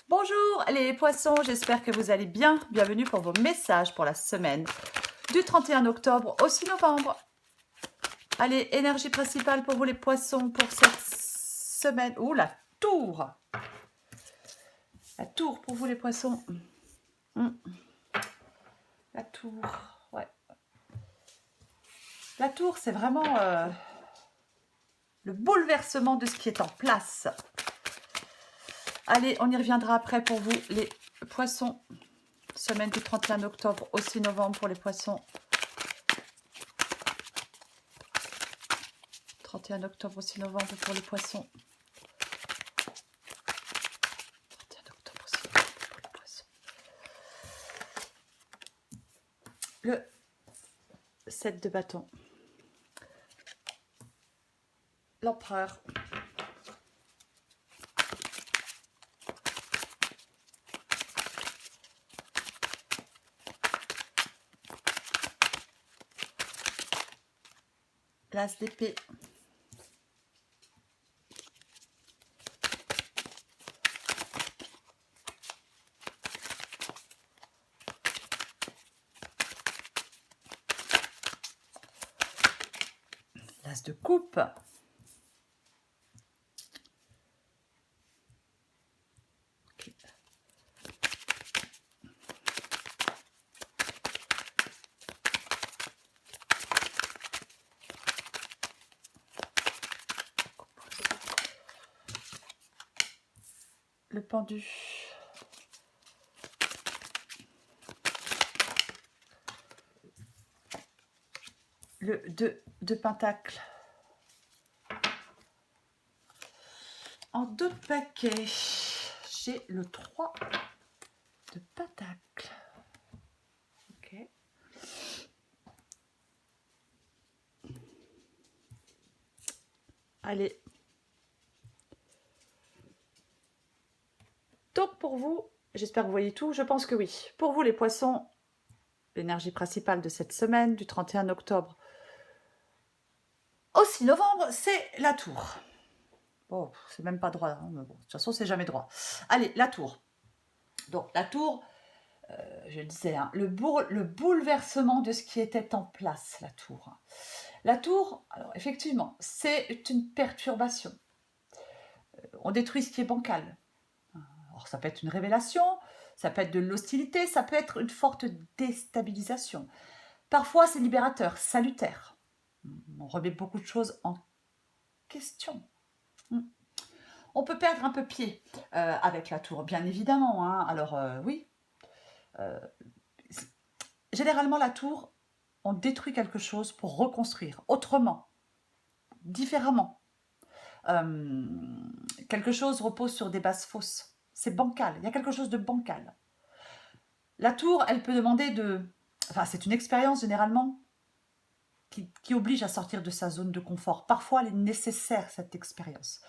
Bonjour les poissons, j'espère que vous allez bien. Bienvenue pour vos messages pour la semaine du 31 octobre au 6 novembre. Allez, énergie principale pour vous les poissons pour cette semaine. Ouh, la tour. La tour pour vous les poissons. La tour, ouais. La tour, c'est vraiment le bouleversement de ce qui est en place. Allez, on y reviendra après pour vous les poissons. Semaine du 31 octobre au 6 novembre pour les poissons. 31 octobre au 6 novembre pour les poissons. 31 octobre au 6 novembre pour les poissons. Le 7 de bâton. L'empereur. L'as d'épée. L'as de coupe. Okay. Le pendu. Le 2 de pentacle. En 2 paquets, j'ai le 3 de pentacle. Ok. Allez. Donc pour vous, j'espère que vous voyez tout, je pense que oui. Pour vous les poissons, l'énergie principale de cette semaine, du 31 octobre au 6 novembre, c'est la tour. Bon, c'est même pas droit, hein, mais bon, de toute façon, c'est jamais droit. Allez, la tour. Donc, la tour, je le disais, hein, le bouleversement de ce qui était en place, la tour. La tour, alors effectivement, c'est une perturbation. On détruit ce qui est bancal. Alors, ça peut être une révélation, ça peut être de l'hostilité, ça peut être une forte déstabilisation. Parfois, c'est libérateur, salutaire. On remet beaucoup de choses en question. On peut perdre un peu pied avec la tour, bien évidemment. Hein. Alors, oui. Généralement, la tour, on détruit quelque chose pour reconstruire autrement, différemment. Quelque chose repose sur des bases fausses. C'est bancal. Il y a quelque chose de bancal. La tour, elle peut demander de... Enfin, c'est une expérience généralement qui oblige à sortir de sa zone de confort. Parfois, elle est nécessaire, cette expérience.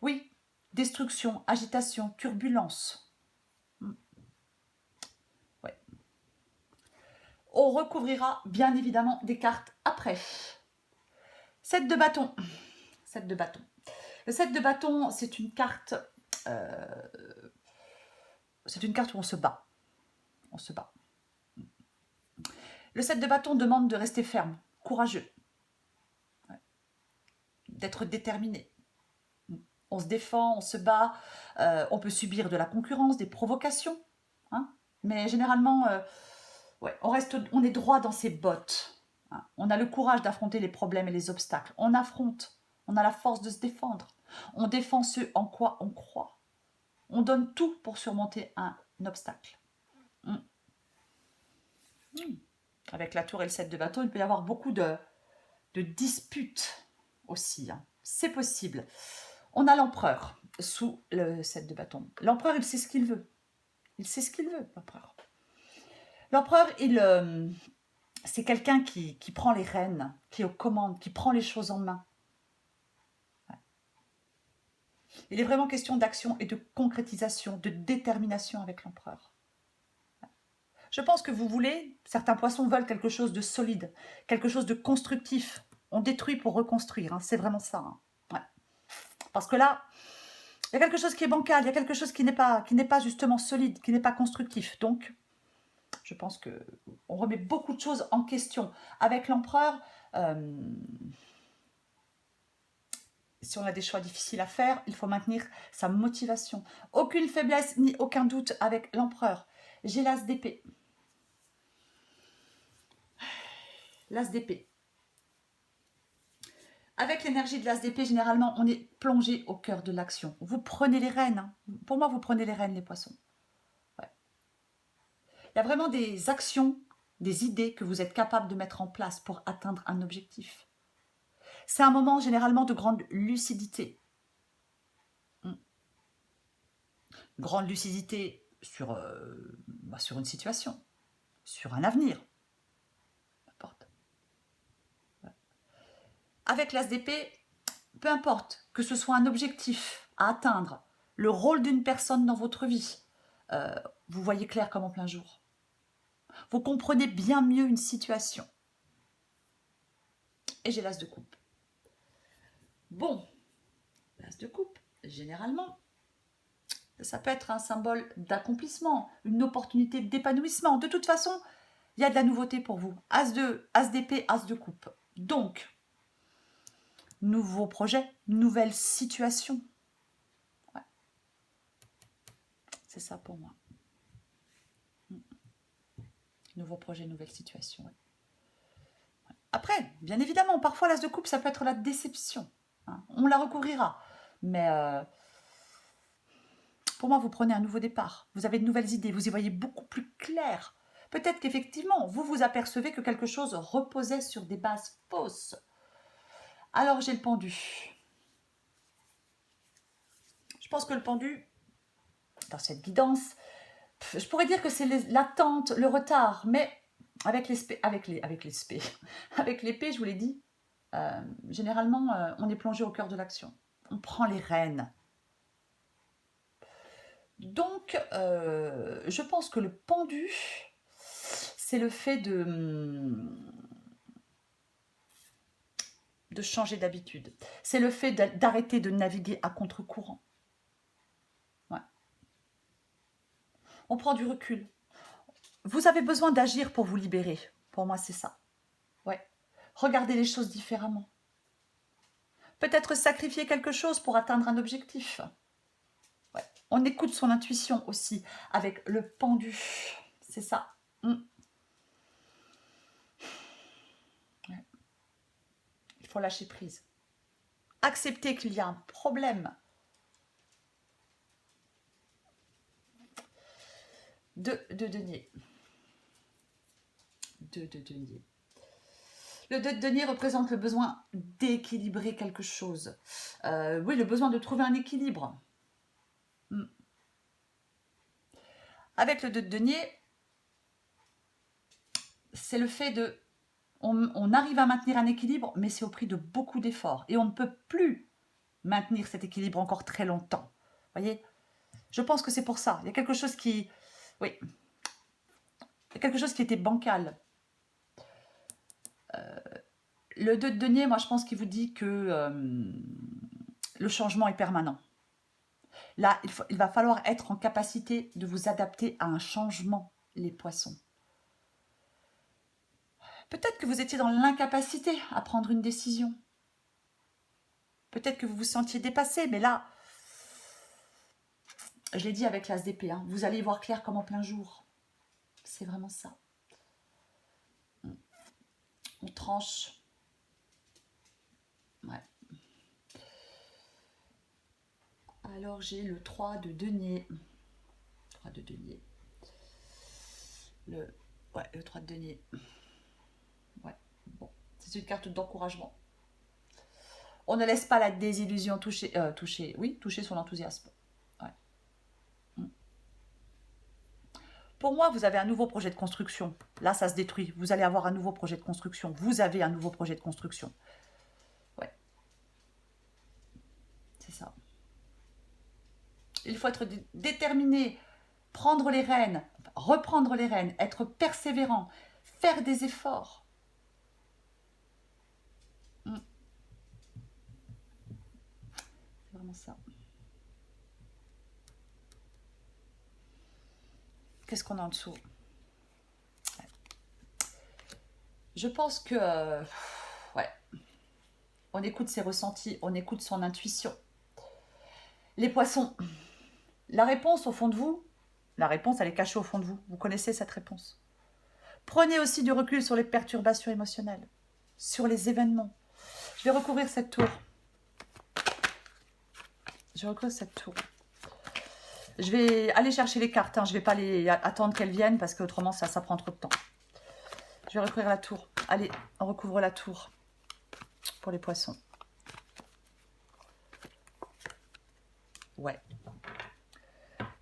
Oui, destruction, agitation, turbulence. Ouais. On recouvrira bien évidemment des cartes après. 7 de bâton. 7 de bâton. Le 7 de bâton, c'est une carte... c'est une carte où on se bat. On se bat. Le 7 de bâton demande de rester ferme, courageux, d'être déterminé. On se défend, on se bat, on peut subir de la concurrence, des provocations, hein, mais généralement, ouais, on est droit dans ses bottes. Hein. On a le courage d'affronter les problèmes et les obstacles. On affronte, on a la force de se défendre. On défend ce en quoi on croit. On donne tout pour surmonter un obstacle. Avec la tour et le 7 de bâton, il peut y avoir beaucoup de disputes aussi. Hein. C'est possible. On a l'empereur sous le 7 de bâton. L'empereur, il sait ce qu'il veut. Il sait ce qu'il veut, l'empereur. L'empereur, c'est quelqu'un qui prend les rênes, qui est aux commandes, qui prend les choses en main. Ouais. Il est vraiment question d'action et de concrétisation, de détermination avec l'empereur. Je pense que vous voulez, certains poissons veulent quelque chose de solide, quelque chose de constructif. On détruit pour reconstruire, hein, c'est vraiment ça. Hein. Ouais. Parce que là, Il y a quelque chose qui est bancal, il y a quelque chose qui n'est pas justement solide, qui n'est pas constructif. Donc, je pense qu'on remet beaucoup de choses en question. Avec l'empereur, si on a des choix difficiles à faire, il faut maintenir sa motivation. Aucune faiblesse ni aucun doute avec l'empereur. J'ai l'as d'épée. L'as d'épée. Avec l'énergie de l'as d'épée, généralement, on est plongé au cœur de l'action. Vous prenez les rênes. Hein. Pour moi, vous prenez les rênes, les poissons. Ouais. Il y a vraiment des actions, des idées que vous êtes capable de mettre en place pour atteindre un objectif. C'est un moment généralement de grande lucidité. Grande lucidité sur une situation, sur un avenir. N'importe. Ouais. Avec l'as d'épée, peu importe que ce soit un objectif à atteindre, le rôle d'une personne dans votre vie, vous voyez clair comme en plein jour. Vous comprenez bien mieux une situation. Et j'ai l'as de coupe. Bon, l'as de coupe, généralement, ça peut être un symbole d'accomplissement, une opportunité d'épanouissement. De toute façon, il y a de la nouveauté pour vous. As d'épée, as de coupe. Donc, nouveau projet, nouvelle situation. Ouais. C'est ça pour moi. Nouveau projet, nouvelle situation. Ouais. Après, bien évidemment, parfois l'as de coupe, ça peut être la déception. Hein. On la recouvrira. Mais pour moi, vous prenez un nouveau départ. Vous avez de nouvelles idées. Vous y voyez beaucoup plus clair. Peut-être qu'effectivement, vous vous apercevez que quelque chose reposait sur des bases fausses. Alors, j'ai le pendu. Je pense que le pendu, dans cette guidance, je pourrais dire que c'est l'attente, le retard, mais avec l'épée, je vous l'ai dit, généralement, on est plongé au cœur de l'action. On prend les rênes. Donc, je pense que le pendu, c'est le fait de changer d'habitude. C'est le fait d'arrêter de naviguer à contre-courant. Ouais. On prend du recul. Vous avez besoin d'agir pour vous libérer. Pour moi, c'est ça. Ouais. Regardez les choses différemment. Peut-être sacrifier quelque chose pour atteindre un objectif. Ouais. On écoute son intuition aussi avec le pendu. C'est ça. Ouais. Il faut lâcher prise. Accepter qu'il y a un problème. De denier. De denier. Le 2 de denier représente le besoin d'équilibrer quelque chose. Oui, le besoin de trouver un équilibre. Avec le 2 de denier, c'est le fait de... On arrive à maintenir un équilibre, mais c'est au prix de beaucoup d'efforts. Et on ne peut plus maintenir cet équilibre encore très longtemps. Vous voyez? Je pense que c'est pour ça. Il y a quelque chose qui... Oui. Il y a quelque chose qui était bancal. Le 2 de denier, moi, je pense qu'il vous dit que le changement est permanent. Là, il va falloir être en capacité de vous adapter à un changement, les poissons. Peut-être que vous étiez dans l'incapacité à prendre une décision. Peut-être que vous vous sentiez dépassé, mais là, je l'ai dit avec l'as d'épée, hein, vous allez y voir clair comme en plein jour. C'est vraiment ça. On tranche. Ouais. Alors, j'ai le 3 de denier. 3 de denier. Le 3 de denier. Ouais, bon. C'est une carte d'encouragement. On ne laisse pas la désillusion toucher son enthousiasme. Ouais. Pour moi, vous avez un nouveau projet de construction. Là, ça se détruit. Vous allez avoir un nouveau projet de construction. Vous avez un nouveau projet de construction. Ouais. C'est ça. Il faut être déterminé, prendre les rênes, reprendre les rênes, être persévérant, faire des efforts. C'est vraiment ça. Qu'est-ce qu'on a en dessous? Je pense que... ouais. On écoute ses ressentis, on écoute son intuition. Les poissons, la réponse au fond de vous, la réponse, elle est cachée au fond de vous. Vous connaissez cette réponse. Prenez aussi du recul sur les perturbations émotionnelles, sur les événements. Je vais recouvrir cette tour. Je vais recouvrir cette tour. Je vais aller chercher les cartes. Hein. Je ne vais pas attendre qu'elles viennent parce qu'autrement, ça prend trop de temps. Je vais recouvrir la tour. Allez, on recouvre la tour pour les poissons. Ouais.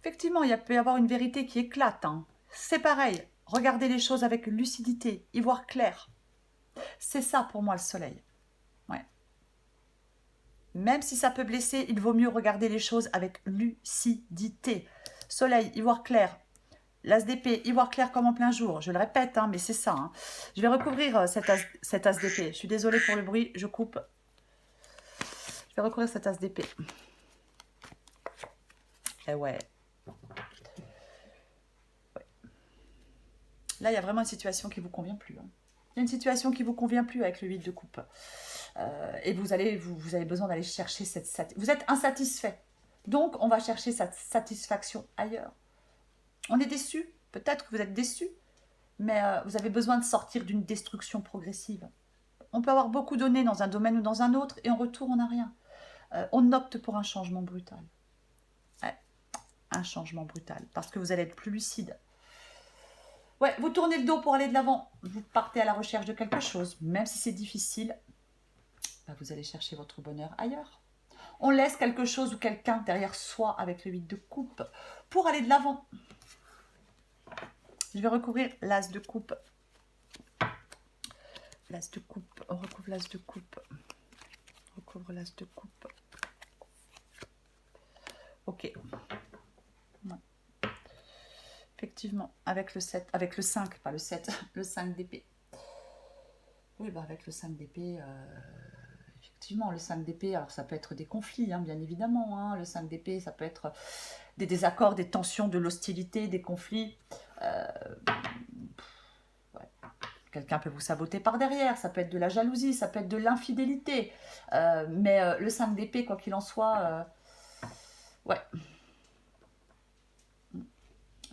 Effectivement, il peut y avoir une vérité qui éclate. Hein. C'est pareil. Regardez les choses avec lucidité, y voir clair. C'est ça pour moi le soleil. Ouais. Même si ça peut blesser, il vaut mieux regarder les choses avec lucidité. Soleil, y voir clair. L'as d'épée, y voir clair comme en plein jour. Je le répète, hein, mais c'est ça. Hein. Je vais recouvrir cet as d'épée. Je suis désolée pour le bruit, je coupe. Je vais recouvrir cet as d'épée. Eh ouais. Là, il y a vraiment une situation qui ne vous convient plus. Hein. Il y a une situation qui ne vous convient plus avec le 8 de coupe. Et vous avez besoin d'aller chercher cette... Vous êtes insatisfait. Donc, on va chercher cette satisfaction ailleurs. On est déçu. Peut-être que vous êtes déçu. Mais vous avez besoin de sortir d'une destruction progressive. On peut avoir beaucoup donné dans un domaine ou dans un autre. Et en retour, on n'a rien. On opte pour un changement brutal. Ouais, un changement brutal. Parce que vous allez être plus lucide. Ouais, vous tournez le dos pour aller de l'avant. Vous partez à la recherche de quelque chose. Même si c'est difficile, bah vous allez chercher votre bonheur ailleurs. On laisse quelque chose ou quelqu'un derrière soi avec le 8 de coupe pour aller de l'avant. Je vais recouvrir l'as de coupe. L'as de coupe. On recouvre l'as de coupe. On recouvre l'as de coupe. Ok. Ouais. Effectivement, avec le 7, avec le 5, pas le 7, le 5 d'épée. Oui, bah avec le 5 d'épée, effectivement, le 5 d'épée, alors ça peut être des conflits, hein, bien évidemment. Hein, le 5 d'épée, ça peut être des désaccords, des tensions, de l'hostilité, des conflits. Ouais. Quelqu'un peut vous saboter par derrière, ça peut être de la jalousie, ça peut être de l'infidélité. Mais le 5 d'épée, quoi qu'il en soit, ouais.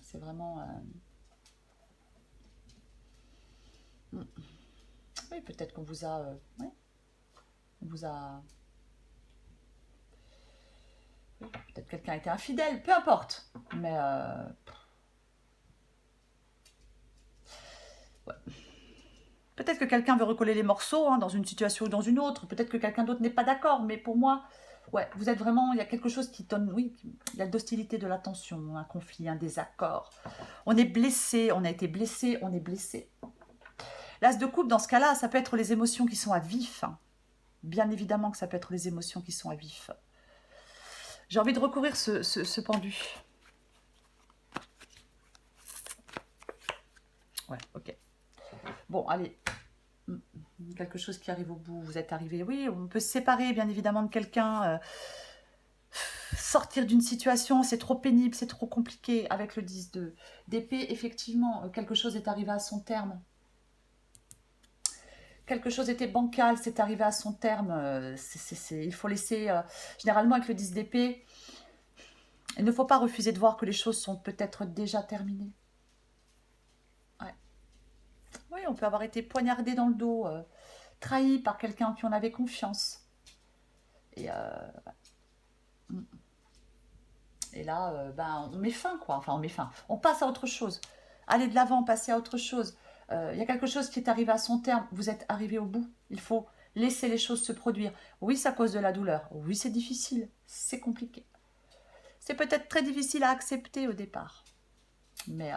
C'est vraiment... Oui, peut-être qu'on vous a... ouais, on vous a... Oui, peut-être quelqu'un a été infidèle, peu importe. Mais... ouais. Peut-être que quelqu'un veut recoller les morceaux hein, dans une situation ou dans une autre. Peut-être que quelqu'un d'autre n'est pas d'accord. Mais pour moi, ouais, vous êtes vraiment... Il y a quelque chose qui donne... Oui, il y a de l'hostilité, de la tension, un conflit, un désaccord. On est blessé, on a été blessé, on est blessé. L'as de coupe, dans ce cas-là, ça peut être les émotions qui sont à vif. Hein. Bien évidemment que ça peut être les émotions qui sont à vif. J'ai envie de recouvrir ce pendu. Ouais, ok. Bon, allez. Quelque chose qui arrive au bout. Vous êtes arrivé. Oui, on peut se séparer, bien évidemment, de quelqu'un. Sortir d'une situation, c'est trop pénible, c'est trop compliqué. Avec le 10 d'épée, effectivement, quelque chose est arrivé à son terme. Quelque chose était bancal, c'est arrivé à son terme. Il faut laisser... généralement, avec le 10 d'épée, il ne faut pas refuser de voir que les choses sont peut-être déjà terminées. Ouais. Oui, on peut avoir été poignardé dans le dos, trahi par quelqu'un en qui on avait confiance. Et là, ben, on met fin, quoi. Enfin, on met fin. On passe à autre chose. Aller de l'avant, passer à autre chose. Il y a quelque chose qui est arrivé à son terme. Vous êtes arrivé au bout. Il faut laisser les choses se produire. Oui, ça cause de la douleur. Oui, c'est difficile. C'est compliqué. C'est peut-être très difficile à accepter au départ. Mais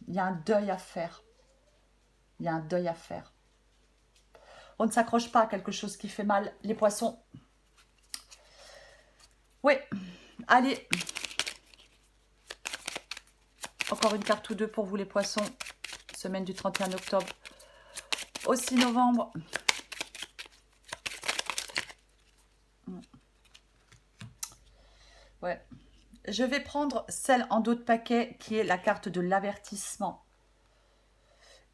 il y a un deuil à faire. Il y a un deuil à faire. On ne s'accroche pas à quelque chose qui fait mal. Les poissons. Oui. Allez. Encore une carte ou deux pour vous les poissons. Semaine du 31 octobre au 6 novembre. Ouais. je vais prendre celle en dos de paquet qui est la carte de l'avertissement.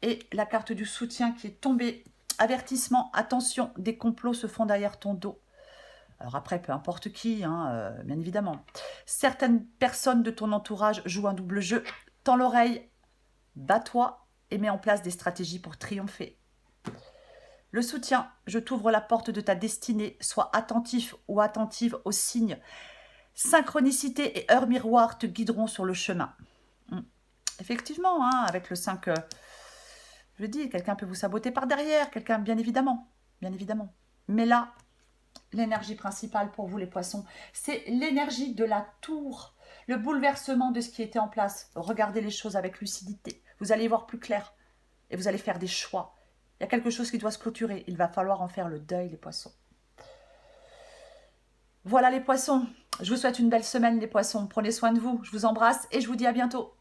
Et la carte du soutien qui est tombée. Avertissement, attention, des complots se font derrière ton dos. Alors après, peu importe qui, hein, bien évidemment. Certaines personnes de ton entourage jouent un double jeu. Tends l'oreille, bats-toi et mets en place des stratégies pour triompher. Le soutien, je t'ouvre la porte de ta destinée. Sois attentif ou attentive aux signes. Synchronicité et heure miroir te guideront sur le chemin. Effectivement, hein, avec le 5, je dis, quelqu'un peut vous saboter par derrière, quelqu'un, bien évidemment. Mais là, l'énergie principale pour vous les poissons, c'est l'énergie de la tour, le bouleversement de ce qui était en place. Regardez les choses avec lucidité, vous allez y voir plus clair et vous allez faire des choix. Il y a quelque chose qui doit se clôturer, il va falloir en faire le deuil les poissons. Voilà les poissons, je vous souhaite une belle semaine les poissons, prenez soin de vous, je vous embrasse et je vous dis à bientôt.